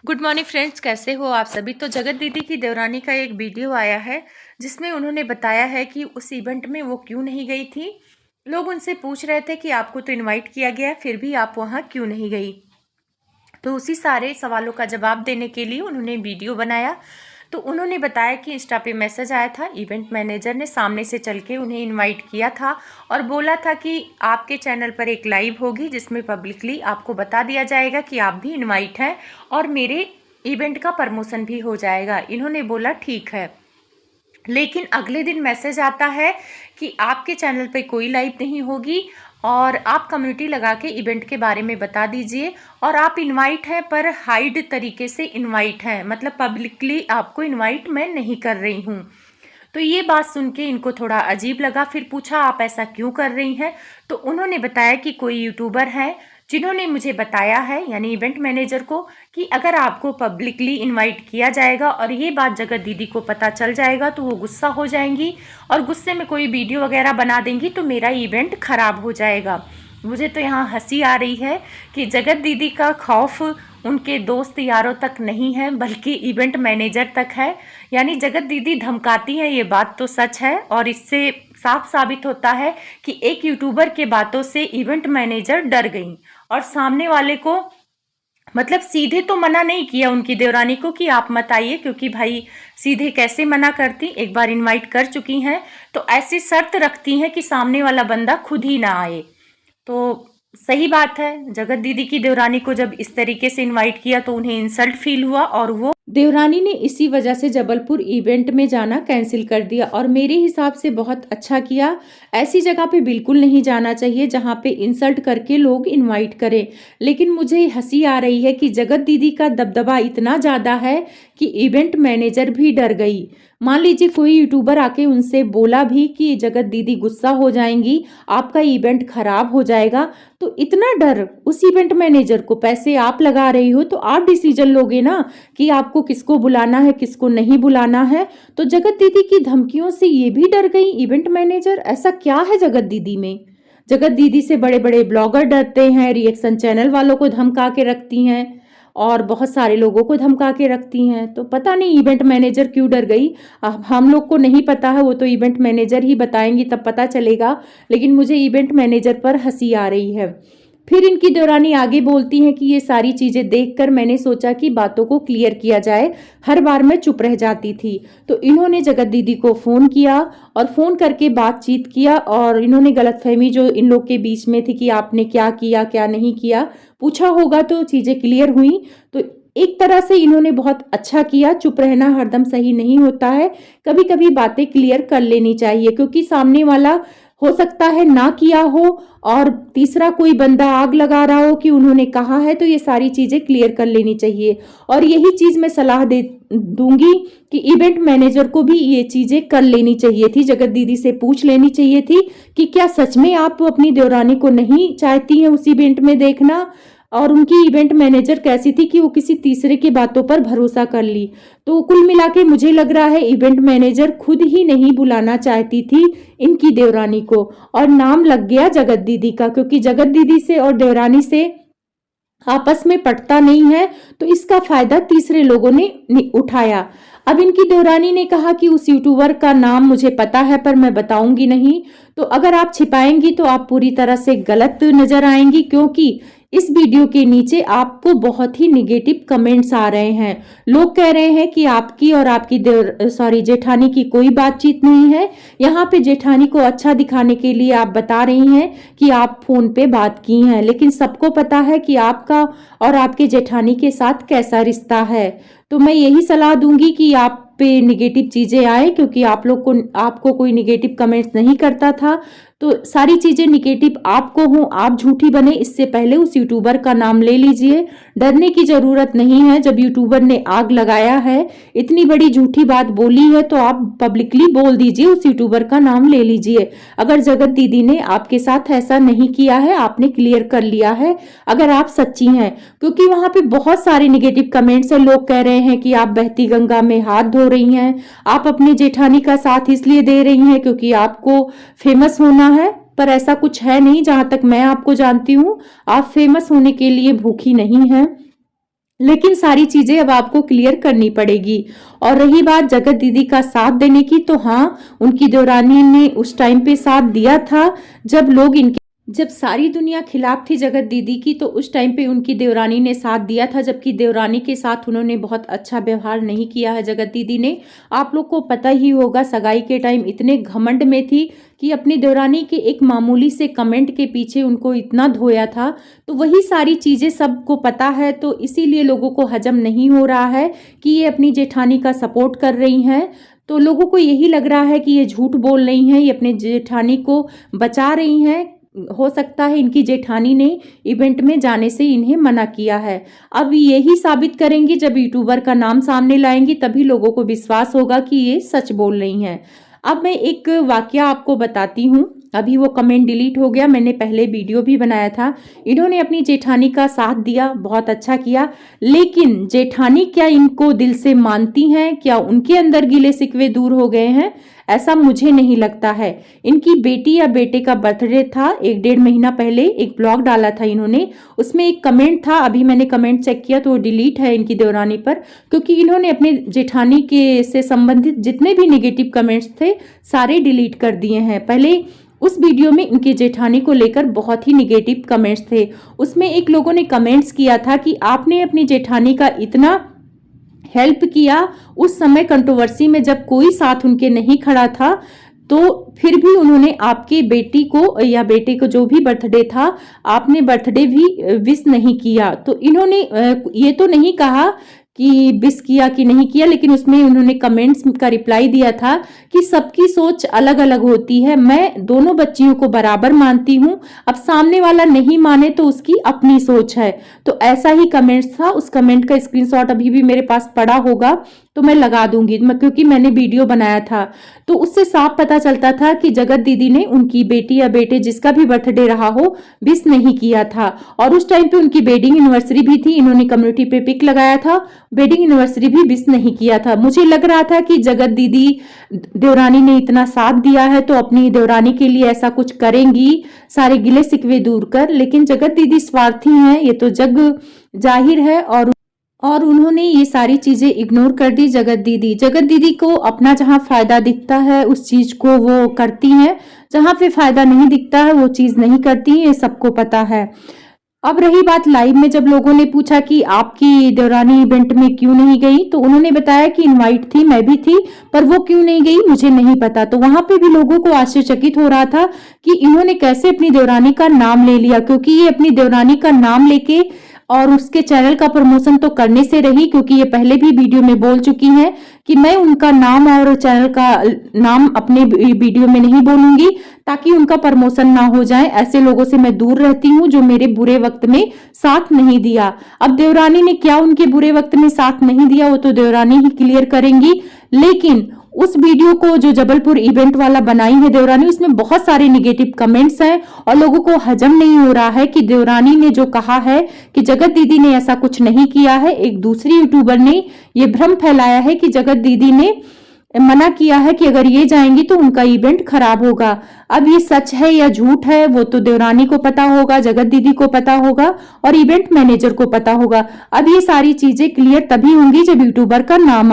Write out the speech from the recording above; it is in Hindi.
गुड मॉर्निंग फ्रेंड्स, कैसे हो आप सभी। तो जगत दीदी की देवरानी का एक वीडियो आया है जिसमें उन्होंने बताया है कि उस इवेंट में वो क्यों नहीं गई थी। लोग उनसे पूछ रहे थे कि आपको तो इनवाइट किया गया, फिर भी आप वहाँ क्यों नहीं गई। तो उसी सारे सवालों का जवाब देने के लिए उन्होंने वीडियो बनाया। तो उन्होंने बताया कि इंस्टा पे मैसेज आया था, इवेंट मैनेजर ने सामने से चल के उन्हें इनवाइट किया था और बोला था कि आपके चैनल पर एक लाइव होगी जिसमें पब्लिकली आपको बता दिया जाएगा कि आप भी इनवाइट हैं और मेरे इवेंट का प्रमोशन भी हो जाएगा। इन्होंने बोला ठीक है, लेकिन अगले दिन मैसेज आता है कि आपके चैनल पे कोई लाइव नहीं होगी और आप कम्युनिटी लगा के इवेंट के बारे में बता दीजिए और आप इनवाइट हैं पर हाइड तरीके से इनवाइट हैं, मतलब पब्लिकली आपको इनवाइट मैं नहीं कर रही हूँ। तो ये बात सुन के इनको थोड़ा अजीब लगा। फिर पूछा आप ऐसा क्यों कर रही हैं। तो उन्होंने बताया कि कोई यूट्यूबर है जिन्होंने मुझे बताया है, यानी इवेंट मैनेजर को, कि अगर आपको पब्लिकली इनवाइट किया जाएगा और ये बात जगत दीदी को पता चल जाएगा तो वो गुस्सा हो जाएंगी और गुस्से में कोई वीडियो वगैरह बना देंगी तो मेरा इवेंट ख़राब हो जाएगा। मुझे तो यहाँ हंसी आ रही है कि जगत दीदी का खौफ उनके दोस्त यारों तक नहीं है बल्कि इवेंट मैनेजर तक है। यानी जगत दीदी धमकाती हैं, ये बात तो सच है और इससे साफ साबित होता है कि एक यूट्यूबर के बातों से इवेंट मैनेजर डर गई और सामने वाले को, मतलब सीधे तो मना नहीं किया उनकी देवरानी को कि आप मत आइए, क्योंकि भाई सीधे कैसे मना करती, एक बार इनवाइट कर चुकी हैं तो ऐसी शर्त रखती हैं कि सामने वाला बंदा खुद ही ना आए। तो सही बात है, जगत दीदी की देवरानी को जब इस तरीके से इनवाइट किया तो उन्हें इंसल्ट फील हुआ और वो देवरानी ने इसी वजह से जबलपुर इवेंट में जाना कैंसिल कर दिया और मेरे हिसाब से बहुत अच्छा किया। ऐसी जगह पे बिल्कुल नहीं जाना चाहिए जहाँ पे इंसल्ट करके लोग इनवाइट करें। लेकिन मुझे हंसी आ रही है कि जगत दीदी का दबदबा इतना ज़्यादा है कि इवेंट मैनेजर भी डर गई। मान लीजिए कोई यूट्यूबर आके उनसे बोला भी कि जगत दीदी गुस्सा हो जाएंगी, आपका इवेंट खराब हो जाएगा, तो इतना डर उस इवेंट मैनेजर को। पैसे आप लगा रही हो तो आप डिसीजन लोगे ना कि आपको किसको बुलाना है किसको नहीं बुलाना है। तो जगत दीदी की धमकियों से ये भी डर गई इवेंट मैनेजर। ऐसा क्या है जगत दीदी में? जगत दीदी से बड़े बड़े ब्लॉगर डरते हैं, रिएक्शन चैनल वालों को धमका के रखती हैं और बहुत सारे लोगों को धमका के रखती हैं। तो पता नहीं इवेंट मैनेजर क्यों डर गई। हम लोग को नहीं पता है, वो तो इवेंट मैनेजर ही बताएंगी तब पता चलेगा। लेकिन मुझे इवेंट मैनेजर पर हंसी आ रही है। फिर इनकी देवरानी आगे बोलती हैं कि ये सारी चीज़ें देखकर मैंने सोचा कि बातों को क्लियर किया जाए, हर बार मैं चुप रह जाती थी। तो इन्होंने जगत दीदी को फ़ोन किया और फ़ोन करके बातचीत किया और इन्होंने गलतफहमी जो इन लोग के बीच में थी कि आपने क्या किया क्या नहीं किया पूछा होगा तो चीज़ें क्लियर हुई। तो एक तरह से इन्होंने बहुत अच्छा किया। चुप रहना हरदम सही नहीं होता है, कभी कभी बातें क्लियर कर लेनी चाहिए, क्योंकि सामने वाला हो सकता है ना किया हो और तीसरा कोई बंदा आग लगा रहा हो कि उन्होंने कहा है, तो ये सारी चीज़ें क्लियर कर लेनी चाहिए। और यही चीज़ मैं सलाह दे दूंगी कि इवेंट मैनेजर को भी ये चीज़ें कर लेनी चाहिए थी। जगत दीदी से पूछ लेनी चाहिए थी कि क्या सच में आप अपनी देवरानी को नहीं चाहती हैं उस इवेंट में देखना। और उनकी इवेंट मैनेजर कैसी थी कि वो किसी तीसरे की बातों पर भरोसा कर ली। तो कुल मिला के मुझे लग रहा है इवेंट मैनेजर खुद ही नहीं बुलाना चाहती थी इनकी देवरानी को और नाम लग गया जगत दीदी का, क्योंकि जगत दीदी से और देवरानी से आपस में पटता नहीं है तो इसका फायदा तीसरे लोगों ने उठाया। अब इनकी देवरानी ने कहा कि उस यूट्यूबर का नाम मुझे पता है पर मैं बताऊंगी नहीं। तो अगर आप छिपाएंगी तो आप पूरी तरह से गलत नजर आएंगी, क्योंकि इस वीडियो के नीचे आपको बहुत ही निगेटिव कमेंट्स आ रहे हैं। लोग कह रहे हैं कि आपकी और आपकी जेठानी की कोई बातचीत नहीं है। यहाँ पे जेठानी को अच्छा दिखाने के लिए आप बता रही हैं कि आप फोन पे बात की हैं, लेकिन सबको पता है कि आपका और आपके जेठानी के साथ कैसा रिश्ता है। तो मैं यही सलाह दूंगी कि आप पे निगेटिव चीजें आए, क्योंकि आपको कोई निगेटिव कमेंट्स नहीं करता था। तो सारी चीजें निगेटिव आपको हो, आप झूठी बने, इससे पहले उस यूट्यूबर का नाम ले लीजिए। डरने की जरूरत नहीं है। जब यूट्यूबर ने आग लगाया है, इतनी बड़ी झूठी बात बोली है, तो आप पब्लिकली बोल दीजिए, उस यूट्यूबर का नाम ले लीजिए। अगर जगत दीदी ने आपके साथ ऐसा नहीं किया है, आपने क्लियर कर लिया है अगर आप सच्ची हैं, क्योंकि वहां पे बहुत सारे निगेटिव कमेंट्स है। लोग कह रहे हैं कि आप बहती गंगा में हाथ धो रही हैं, आप अपने जेठानी का साथ इसलिए दे रही हैं क्योंकि आपको फेमस होना है, पर ऐसा कुछ है नहीं। जहां तक मैं आपको जानती हूँ, आप फेमस होने के लिए भूखी नहीं हैं। लेकिन सारी चीजें अब आपको क्लियर करनी पड़ेगी। और रही बात जगत दीदी का साथ देने की, तो हाँ, उनकी देवरानी ने उस टाइम पे साथ दिया था जब सारी दुनिया खिलाफ थी जगत दीदी की, तो उस टाइम पे उनकी देवरानी ने साथ दिया था। जबकि देवरानी के साथ उन्होंने बहुत अच्छा व्यवहार नहीं किया है जगत दीदी ने। आप लोग को पता ही होगा, सगाई के टाइम इतने घमंड में थी कि अपनी देवरानी के एक मामूली से कमेंट के पीछे उनको इतना धोया था। तो वही सारी चीज़ें सबको पता है, तो इसीलिए लोगों को हजम नहीं हो रहा है कि ये अपनी जेठानी का सपोर्ट कर रही हैं। तो लोगों को यही लग रहा है कि ये झूठ बोल रही हैं, ये अपने जेठानी को बचा रही हैं। हो सकता है इनकी जेठानी ने इवेंट में जाने से इन्हें मना किया है। अब यही साबित करेंगी, जब यूट्यूबर का नाम सामने लाएंगी तभी लोगों को विश्वास होगा कि ये सच बोल रही हैं। अब मैं एक वाकया आपको बताती हूँ। अभी वो कमेंट डिलीट हो गया, मैंने पहले वीडियो भी बनाया था। इन्होंने अपनी जेठानी का साथ दिया, बहुत अच्छा किया, लेकिन जेठानी क्या इनको दिल से मानती हैं? क्या उनके अंदर गिले शिकवे दूर हो गए हैं? ऐसा मुझे नहीं लगता है। इनकी बेटी या बेटे का बर्थडे था 1-1.5 महीना पहले, एक ब्लॉग डाला था इन्होंने, उसमें एक कमेंट था, अभी मैंने कमेंट चेक किया तो डिलीट है इनकी देवरानी पर, क्योंकि इन्होंने अपने जेठानी के से संबंधित जितने भी नेगेटिव कमेंट्स थे सारे डिलीट कर दिए हैं। पहले उस वीडियो में इनके जेठानी को लेकर बहुत ही निगेटिव कमेंट्स थे। उसमें एक लोगों ने कमेंट्स किया था कि आपने अपनी जेठानी का इतना हेल्प किया, उस समय कंट्रोवर्सी में जब कोई साथ उनके नहीं खड़ा था, तो फिर भी उन्होंने आपके बेटी को या बेटे को जो भी बर्थडे था, आपने बर्थडे भी विश नहीं किया। तो इन्होंने ये तो नहीं कहा कि विश किया कि नहीं किया, लेकिन उसमें उन्होंने कमेंट्स का रिप्लाई दिया था कि सबकी सोच अलग अलग होती है, मैं दोनों बच्चियों को बराबर मानती हूँ, अब सामने वाला नहीं माने तो उसकी अपनी सोच है। तो ऐसा ही कमेंट्स था। उस कमेंट का स्क्रीनशॉट अभी भी मेरे पास पड़ा होगा तो मैं लगा दूंगी, क्योंकि मैंने वीडियो बनाया था। तो उससे साफ पता चलता था कि जगत दीदी ने उनकी बेटी या बेटे जिसका भी बर्थडे रहा हो विश नहीं किया था। और उस टाइम पे उनकी वेडिंग एनिवर्सरी भी थी, इन्होंने कम्युनिटी पे पिक लगाया था, वेडिंग एनिवर्सरी भी विश नहीं किया था। मुझे लग रहा था कि जगत दीदी देवरानी ने इतना साथ दिया है तो अपनी देवरानी के लिए ऐसा कुछ करेंगी, सारे गिले शिकवे दूर कर। लेकिन जगत दीदी स्वार्थी हैं, ये तो जग जाहिर है, और उन्होंने ये सारी चीजें इग्नोर कर दी। जगत दीदी को अपना जहां फायदा दिखता है उस चीज को वो करती हैं, जहां पे फायदा नहीं दिखता है वो चीज नहीं करती, ये सबको पता है। अब रही बात लाइव में, जब लोगों ने पूछा कि आपकी देवरानी इवेंट में क्यों नहीं गई, तो उन्होंने बताया कि इनवाइट थी, मैं भी थी, पर वो क्यों नहीं गई मुझे नहीं पता। तो वहां पे भी लोगों को आश्चर्यचकित हो रहा था कि इन्होंने कैसे अपनी देवरानी का नाम ले लिया, क्योंकि ये अपनी देवरानी का नाम लेके और उसके चैनल का प्रमोशन तो करने से रही, क्योंकि ये पहले भी वीडियो में बोल चुकी हैं कि मैं उनका नाम और चैनल का नाम अपने वीडियो में नहीं बोलूंगी ताकि उनका प्रमोशन ना हो जाए। ऐसे लोगों से मैं दूर रहती हूँ जो मेरे बुरे वक्त में साथ नहीं दिया। अब देवरानी ने क्या उनके बुरे वक्त में साथ नहीं दिया वो तो देवरानी ही क्लियर करेंगी, लेकिन उस वीडियो को जो जबलपुर इवेंट वाला बनाई है देवरानी, उसमें बहुत सारे निगेटिव कमेंट्स हैं और लोगों को हजम नहीं हो रहा है कि देवरानी ने जो कहा है कि जगत दीदी ने ऐसा कुछ नहीं किया है। एक दूसरी यूट्यूबर ने ये भ्रम फैलाया है कि जगत दीदी ने मना किया है कि अगर ये जाएंगी तो उनका इवेंट खराब होगा। अब ये सच है या झूठ है वो तो देवरानी को पता होगा, जगत दीदी को पता होगा और इवेंट मैनेजर को पता होगा। अब ये सारी चीजें क्लियर तभी होंगी जब यूट्यूबर का नाम